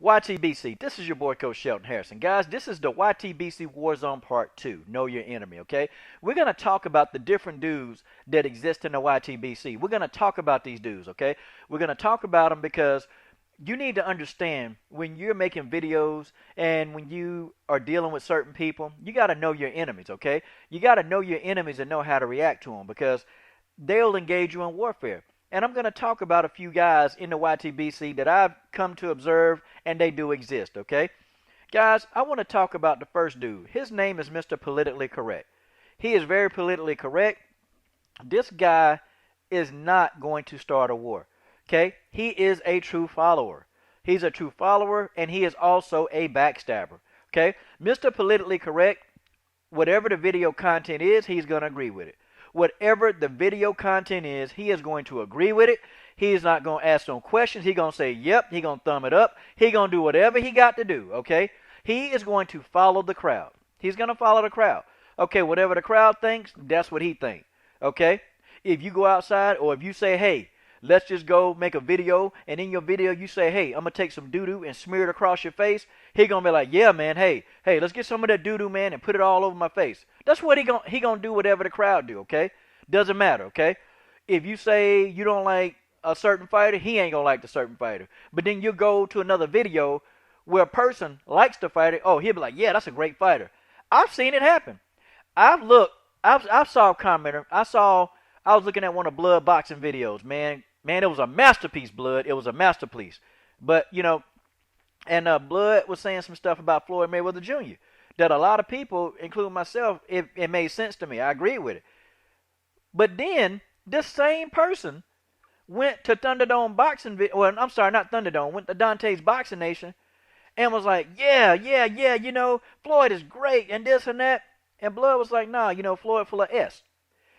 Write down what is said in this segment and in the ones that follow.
YTBC, this is your boy Coach Shelton Harrison. Guys, this is the YTBC Warzone Part 2, Know Your Enemy, okay? We're going to talk about the different dudes that exist in the YTBC. We're going to talk about these dudes, okay? We're going to talk about them because you need to understand when you're making videos and when you are dealing with certain people, you got to know your enemies, okay? You got to know your enemies and know how to react to them because they'll engage you in warfare. And I'm going to talk about a few guys in the YTBC that I've come to observe, and they do exist, okay? Guys, I want to talk about the first dude. His name is Mr. Politically Correct. He is very politically correct. This guy is not going to start a war, okay? He is a true follower. He's a true follower, and he is also a backstabber, okay? Mr. Politically Correct, whatever the video content is, he's going to agree with it. Whatever the video content is, he is going to agree with it. He's not going to ask no questions. He's going to say, yep. He's going to thumb it up. He's going to do whatever he got to do, okay? He is going to follow the crowd. He's going to follow the crowd. Okay, whatever the crowd thinks, that's what he thinks, okay? If you go outside or if you say, hey, let's just go make a video, and in your video you say, hey, I'm going to take some doo-doo and smear it across your face, he going to be like, yeah, man, hey, let's get some of that doo-doo, man, and put it all over my face. That's what he gonna do whatever the crowd do, okay? Doesn't matter, okay? If you say you don't like a certain fighter, he ain't gonna like the certain fighter. But then you go to another video where a person likes the fighter, oh, he'll be like, yeah, that's a great fighter. I've seen it happen. I saw a commenter, I was looking at one of Blood boxing videos, man, it was a masterpiece, Blood. It was a masterpiece. But, you know, and Blood was saying some stuff about Floyd Mayweather Jr. that a lot of people, including myself, it made sense to me. I agree with it. But then, this same person went to Thunderdome Boxing, well, I'm sorry, not Thunderdome, went to Dante's Boxing Nation and was like, yeah, you know, Floyd is great and this and that. And Blood was like, nah, you know, Floyd full of S.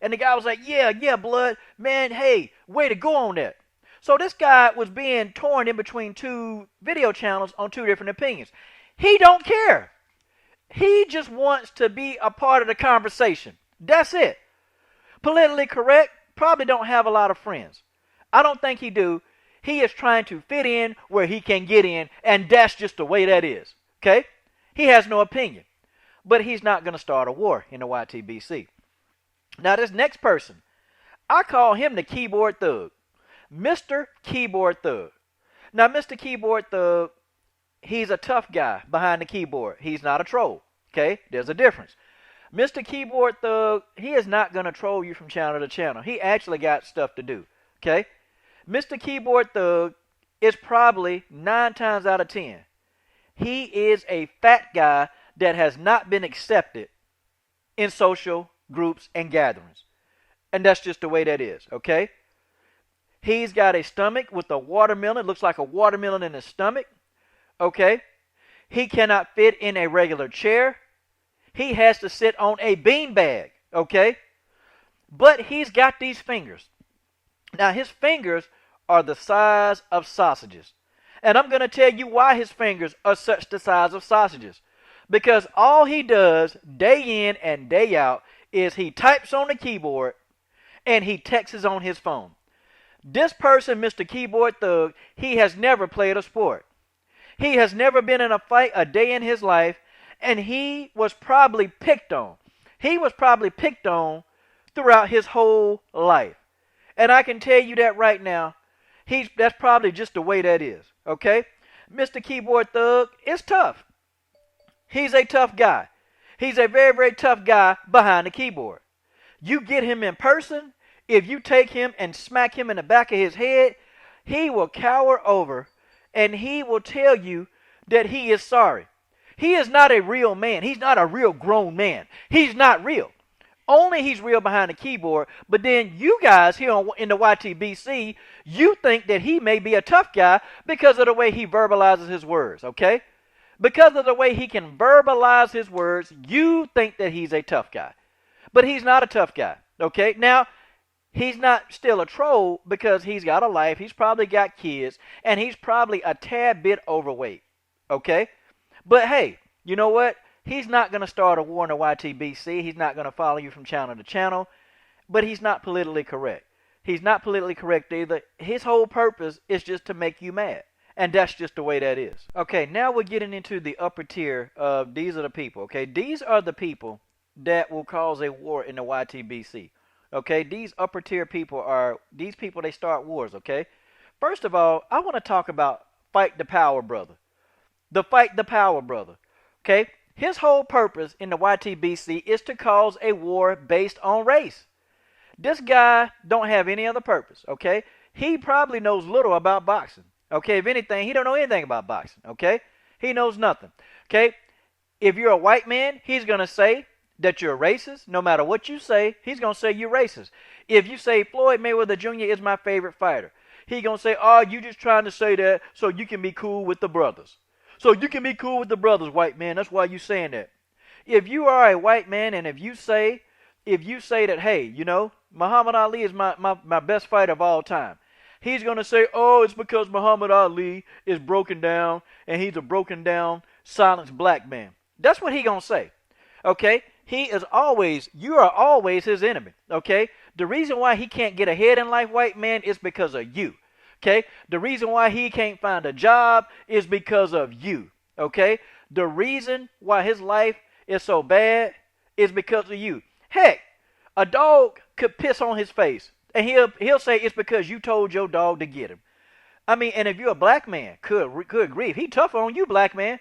And the guy was like, yeah, Blood, man, hey, way to go on that. So this guy was being torn in between two video channels on two different opinions. He don't care. He just wants to be a part of the conversation. That's it. Politically correct, probably don't have a lot of friends. I don't think he do. He is trying to fit in where he can get in, and that's just the way that is. Okay? He has no opinion. But he's not going to start a war in the YTBC. Now this next person, I call him the keyboard thug. Mr. Keyboard Thug. Now Mr. Keyboard Thug, he's a tough guy behind the keyboard. He's not a troll. Okay? There's a difference. Mr. Keyboard Thug, he is not going to troll you from channel to channel. He actually got stuff to do. Okay? Mr. Keyboard Thug is probably 9 times out of 10. He is a fat guy that has not been accepted in social groups and gatherings. And that's just the way that is. Okay? He's got a stomach with a watermelon. It looks like a watermelon in his stomach. Okay? He cannot fit in a regular chair. He has to sit on a beanbag. Okay? But he's got these fingers. Now, his fingers are the size of sausages. And I'm going to tell you why his fingers are such the size of sausages. Because all he does day in and day out is he types on the keyboard and he texts on his phone. This person, Mr. Keyboard Thug, he has never played a sport. He has never been in a fight a day in his life, and he was probably picked on. He was probably picked on throughout his whole life. And I can tell you that right now, that's probably just the way that is, okay? Mr. Keyboard Thug is tough. He's a tough guy. He's a very, very tough guy behind the keyboard. You get him in person, if you take him and smack him in the back of his head, he will cower over and he will tell you that he is sorry. He is not a real man. He's not a real grown man. He's not real. Only he's real behind the keyboard. But then you guys here in the YTBC, you think that he may be a tough guy because of the way he verbalizes his words, okay? Because of the way he can verbalize his words, you think that he's a tough guy. But he's not a tough guy, okay? Now, he's not still a troll because he's got a life, he's probably got kids, and he's probably a tad bit overweight, okay? But hey, you know what? He's not going to start a war in the YTBC. He's not going to follow you from channel to channel, but he's not politically correct. He's not politically correct either. His whole purpose is just to make you mad. And that's just the way that is. Okay, now we're getting into the upper tier of these are the people. Okay, these are the people that will cause a war in the YTBC. Okay, these upper tier people are these people, they start wars. Okay, first of all, I want to talk about Fight the Power Brother. The Fight the Power Brother. Okay, his whole purpose in the YTBC is to cause a war based on race. This guy don't have any other purpose, okay? He probably knows little about boxing. Okay, if anything, he don't know anything about boxing, okay? He knows nothing. Okay? If you're a white man, he's going to say that you're racist. No matter what you say, he's going to say you're racist. If you say Floyd Mayweather Jr. is my favorite fighter, he's going to say, "Oh, you just trying to say that so you can be cool with the brothers." So you can be cool with the brothers, white man. That's why you saying that. If you are a white man and if you say that, hey, Muhammad Ali is my best fighter of all time, he's going to say, oh, it's because Muhammad Ali is broken down and he's a broken down, silenced black man. That's what he's going to say. Okay? You are always his enemy. Okay? The reason why he can't get ahead in life, white man, is because of you. Okay? The reason why he can't find a job is because of you. Okay? The reason why his life is so bad is because of you. Heck, a dog could piss on his face, and he'll say it's because you told your dog to get him. I mean, and if you're a black man, good grief, he tough on you, black man.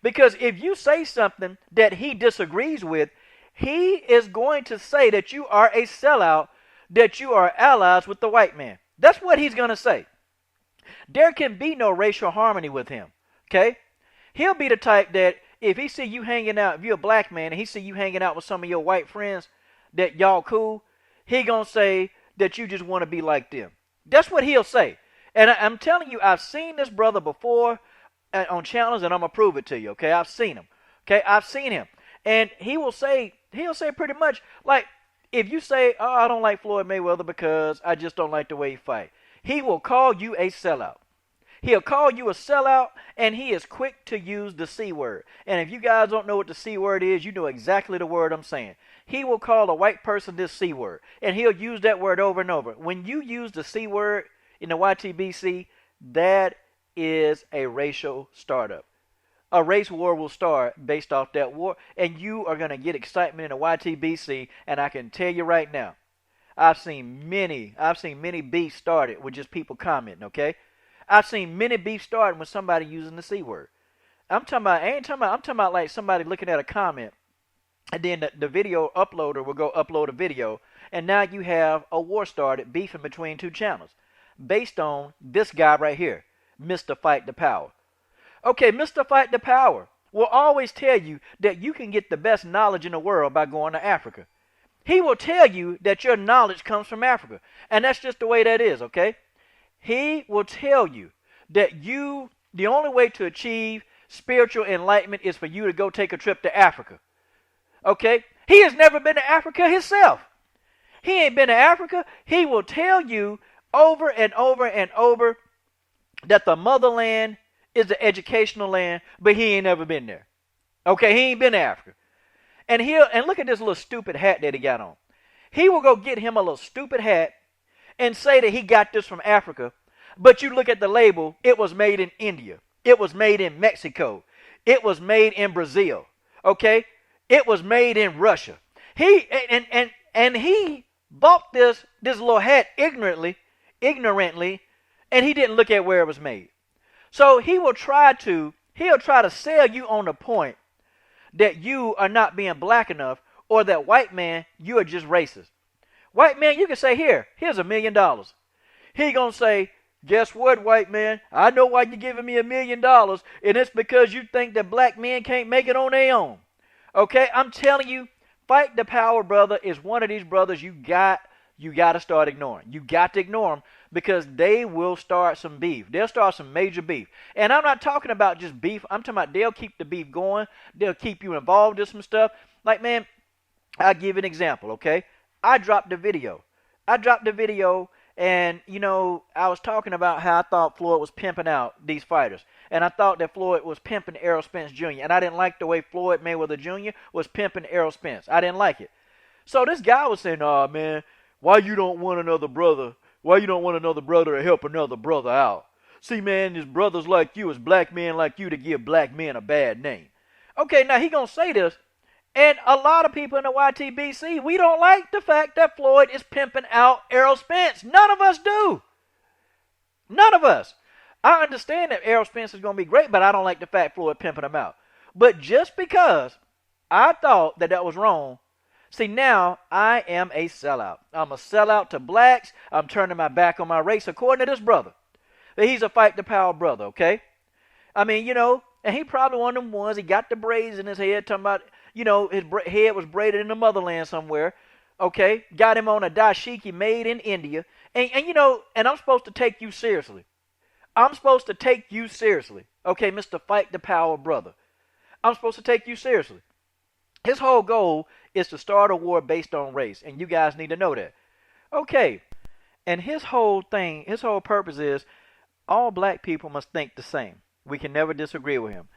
Because if you say something that he disagrees with, he is going to say that you are a sellout, that you are allies with the white man. That's what he's going to say. There can be no racial harmony with him, okay? He'll be the type that if he see you hanging out, if you're a black man and he see you hanging out with some of your white friends that y'all cool, he gonna say that you just want to be like them. That's what he'll say. And I'm telling you, I've seen this brother before on channels, and I'm gonna prove it to you. Okay, I've seen him. Okay, I've seen him, and he'll say pretty much like, if you say, "Oh, I don't like Floyd Mayweather because I just don't like the way he fight," he will call you a sellout. He'll call you a sellout, and he is quick to use the C word. And if you guys don't know what the C word is, you know exactly the word I'm saying. He will call a white person this C word, and he'll use that word over and over. When you use the C word in the YTBC, that is a racial startup. A race war will start based off that war, and you are going to get excitement in the YTBC, and I can tell you right now, I've seen many beefs started with just people commenting, okay? I've seen many beefs starting with somebody using the C word. I'm talking about like somebody looking at a comment, and then the video uploader will go upload a video, and now you have a war started beefing between two channels based on this guy right here, Mr. Fight the Power. Okay, Mr. Fight the Power will always tell you that you can get the best knowledge in the world by going to Africa. He will tell you that your knowledge comes from Africa, and that's just the way that is, okay? He will tell you that the only way to achieve spiritual enlightenment is for you to go take a trip to Africa. Okay? He has never been to Africa himself. He ain't been to Africa. He will tell you over and over and over that the motherland is the educational land, but he ain't never been there. Okay? He ain't been to Africa. And look at this little stupid hat that he got on. He will go get him a little stupid hat and say that he got this from Africa, but you look at the label, it was made in India. It was made in Mexico. It was made in Brazil. Okay? It was made in Russia. He bought this little hat ignorantly, and he didn't look at where it was made. So he'll try to sell you on the point that you are not being black enough, or that white man, you are just racist. White man, you can say, here's $1 million. He gonna say, guess what, white man? I know why you're giving me $1 million, and it's because you think that black men can't make it on their own. Okay, I'm telling you, Fight the Power Brother is one of these brothers you got to start ignoring. You got to ignore them, because they will start some beef. They'll start some major beef. And I'm not talking about just beef. I'm talking about they'll keep the beef going. They'll keep you involved in some stuff. Like, man, I'll give you an example, okay? I dropped a video, and, I was talking about how I thought Floyd was pimping out these fighters. And I thought that Floyd was pimping Errol Spence Jr. And I didn't like the way Floyd Mayweather Jr. was pimping Errol Spence. I didn't like it. So this guy was saying, "Oh, man, why you don't want another brother? Why you don't want another brother to help another brother out? See, man, it's brothers like you, it's black men like you to give black men a bad name. Okay, now he gonna say this, and a lot of people in the YTBC, we don't like the fact that Floyd is pimping out Errol Spence. None of us do. None of us. I understand that Errol Spence is going to be great, but I don't like the fact Floyd pimping him out. But just because I thought that was wrong, see, now I am a sellout. I'm a sellout to blacks. I'm turning my back on my race, according to this brother. He's a fight the power brother, okay? I mean, you know, and he probably one of them ones, he got the braids in his head, talking about, you know, his head was braided in the motherland somewhere, okay? Got him on a dashiki made in India. And you know, and I'm supposed to take you seriously. I'm supposed to take you seriously, okay, Mr. Fight the Power brother. I'm supposed to take you seriously. His whole goal is to start a war based on race, and you guys need to know that. Okay, and his whole thing, his whole purpose is all black people must think the same. We can never disagree with him.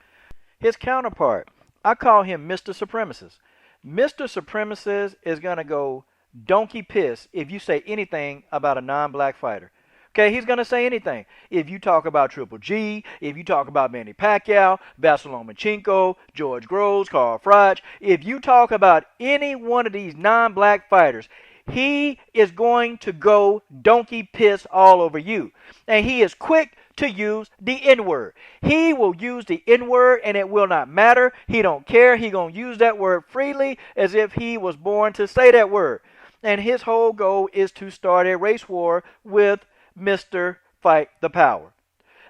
His counterpart, I call him Mr. Supremacist. Mr. Supremacist is going to go donkey piss if you say anything about a non-black fighter. Okay, he's going to say anything. If you talk about Triple G, if you talk about Manny Pacquiao, Vasyl Lomachenko, George Groves, Carl Froch, if you talk about any one of these non-black fighters, he is going to go donkey piss all over you. And he is quick to use the N-word. He will use the N-word and it will not matter. He don't care. He going to use that word freely as if he was born to say that word. And his whole goal is to start a race war with Mr. Fight the Power.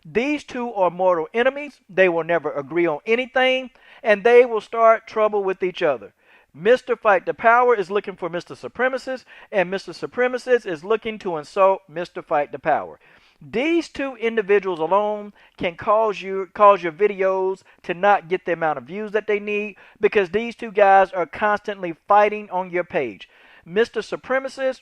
These two are mortal enemies. They will never agree on anything, and they will start trouble with each other. Mr. Fight the Power is looking for Mr. Supremacist, and Mr. Supremacist is looking to insult Mr. Fight the Power. These two individuals alone can cause your videos to not get the amount of views that they need, because these two guys are constantly fighting on your page. Mr. Supremacist,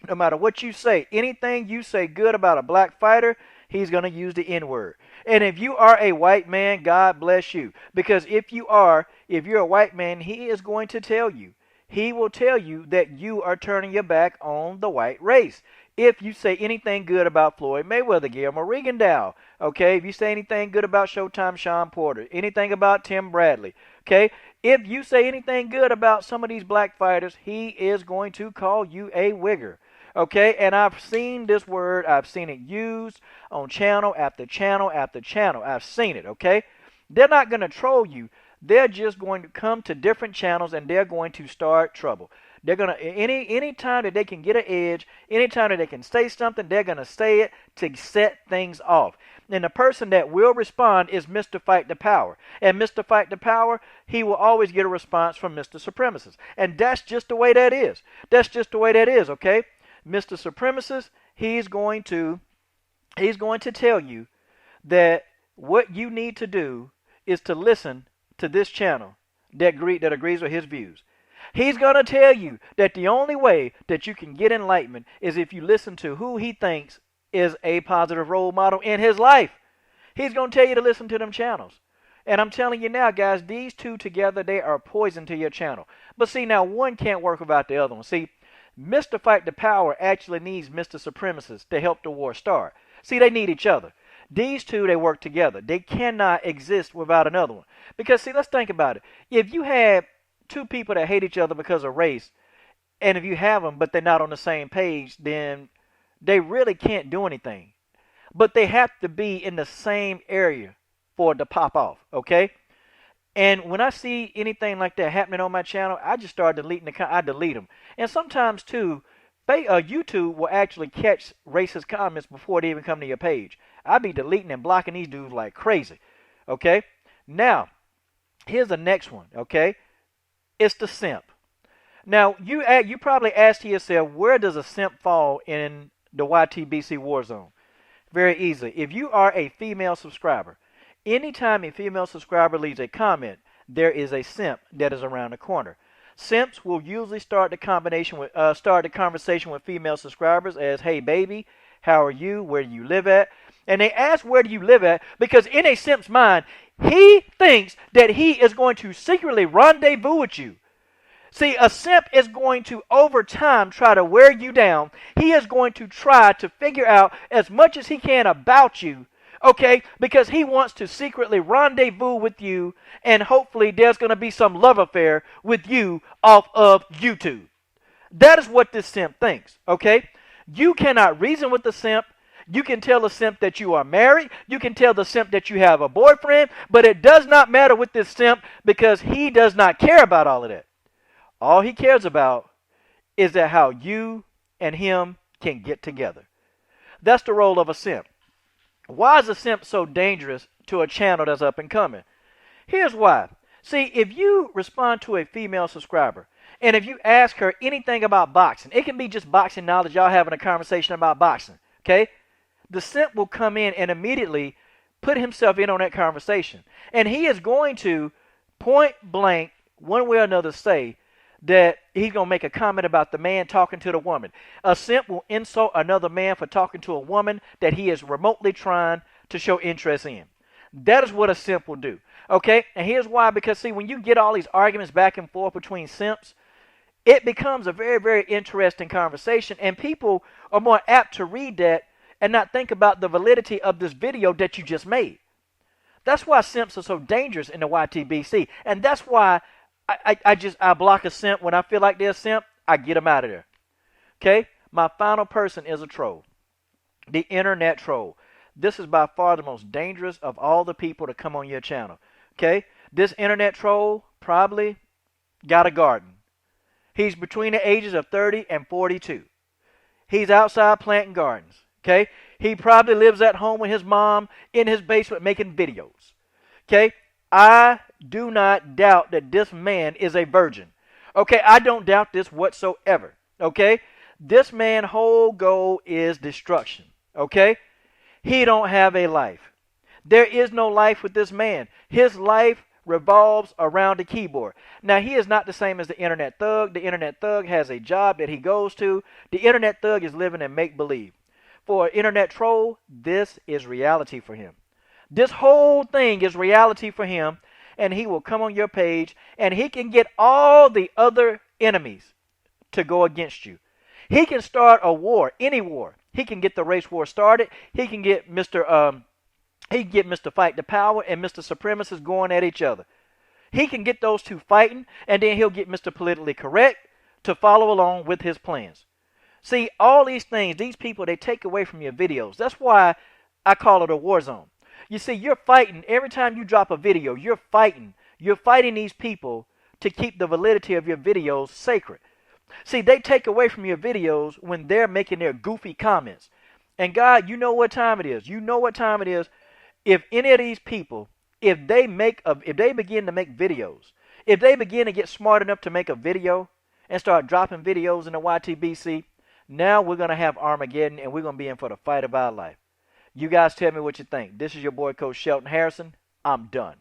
no matter what you say, anything you say good about a black fighter, he's going to use the N-word. And if you are a white man, God bless you. Because if you're a white man, he is going to tell you. He will tell you that you are turning your back on the white race. If you say anything good about Floyd Mayweather, Guillermo Rigondeaux, okay? If you say anything good about Showtime Sean Porter, anything about Tim Bradley, okay? If you say anything good about some of these black fighters, he is going to call you a wigger. Okay, and I've seen this word, I've seen it used on channel after channel after channel. I've seen it, okay? They're not going to troll you. They're just going to come to different channels and they're going to start trouble. They're going to, any time that they can get an edge, any time that they can say something, they're going to say it to set things off. And the person that will respond is Mr. Fight the Power. And Mr. Fight the Power, he will always get a response from Mr. Supremacist. And that's just the way that is. That's just the way that is, okay? Mr. Supremacist, he's going to tell you that what you need to do is to listen to this channel that agrees with his views. He's going to tell you that the only way that you can get enlightenment is if you listen to who he thinks is a positive role model in his life. He's going to tell you to listen to them channels. And I'm telling you now, guys, these two together, they are poison to your channel. But see, now one can't work without the other one. See, Mr. Fight the Power actually needs Mr. Supremacist to help the war start. See, they need each other. These two, they work together. They cannot exist without another one. Because, see, let's think about it. If you have two people that hate each other because of race, and if you have them but they're not on the same page, then they really can't do anything. But they have to be in the same area for it to pop off, okay? And when I see anything like that happening on my channel, I just start deleting I delete them. And sometimes, too, YouTube will actually catch racist comments before they even come to your page. I be deleting and blocking these dudes like crazy, okay? Now, here's the next one, okay? It's the simp. Now, you probably asked yourself, where does a simp fall in the YTBC Warzone? Very easily. If you are a female subscriber, anytime a female subscriber leaves a comment, there is a simp that is around the corner. Simps will usually start the conversation with female subscribers as, "Hey baby, how are you? Where do you live at?" And they ask, "Where do you live at?" because in a simp's mind, he thinks that he is going to secretly rendezvous with you. See, a simp is going to, over time, try to wear you down. He is going to try to figure out as much as he can about you, okay? Because he wants to secretly rendezvous with you, and hopefully there's going to be some love affair with you off of YouTube. That is what this simp thinks, okay? You cannot reason with the simp. You can tell the simp that you are married. You can tell the simp that you have a boyfriend. But it does not matter with this simp because he does not care about all of that. All he cares about is that how you and him can get together. That's the role of a simp. Why is a simp so dangerous to a channel that's up and coming? Here's why. See, if you respond to a female subscriber, and if you ask her anything about boxing, it can be just boxing knowledge, y'all having a conversation about boxing, okay? The simp will come in and immediately put himself in on that conversation. And he is going to point blank, one way or another, say that he's going to make a comment about the man talking to the woman. A simp will insult another man for talking to a woman that he is remotely trying to show interest in. That is what a simp will do. Okay? And here's why. Because, see, when you get all these arguments back and forth between simps, it becomes a very, very interesting conversation. And people are more apt to read that and not think about the validity of this video that you just made. That's why simps are so dangerous in the YTBC. And that's why I block a simp. When I feel like they're a simp, I get them out of there. Okay? My final person is a troll. The internet troll. This is by far the most dangerous of all the people to come on your channel. Okay? This internet troll probably got a garden. He's between the ages of 30 and 42. He's outside planting gardens. Okay? He probably lives at home with his mom in his basement making videos. Okay? I do not doubt that this man is a virgin. Okay? I don't doubt this whatsoever. Okay? This man's whole goal is destruction. Okay? He don't have a life. There is no life with this man. His life revolves around the keyboard. Now, he is not the same as the internet thug. The internet thug has a job that he goes to. The internet thug is living in make-believe. For an internet troll, this is reality for him. This whole thing is reality for him, and he will come on your page, and he can get all the other enemies to go against you. He can start a war, any war. He can get the race war started. He can get Mr. Fight the Power and Mr. Supremacist going at each other. He can get those two fighting, and then he'll get Mr. Politically Correct to follow along with his plans. See, all these things, these people, they take away from your videos. That's why I call it a war zone. You see, you're fighting. Every time you drop a video, you're fighting. You're fighting these people to keep the validity of your videos sacred. See, they take away from your videos when they're making their goofy comments. And God, you know what time it is. You know what time it is. If any of these people, if they begin to make videos, if they begin to get smart enough to make a video and start dropping videos in the YTBC, now we're going to have Armageddon, and we're going to be in for the fight of our life. You guys tell me what you think. This is your boy, Coach Shelton Harrison. I'm done.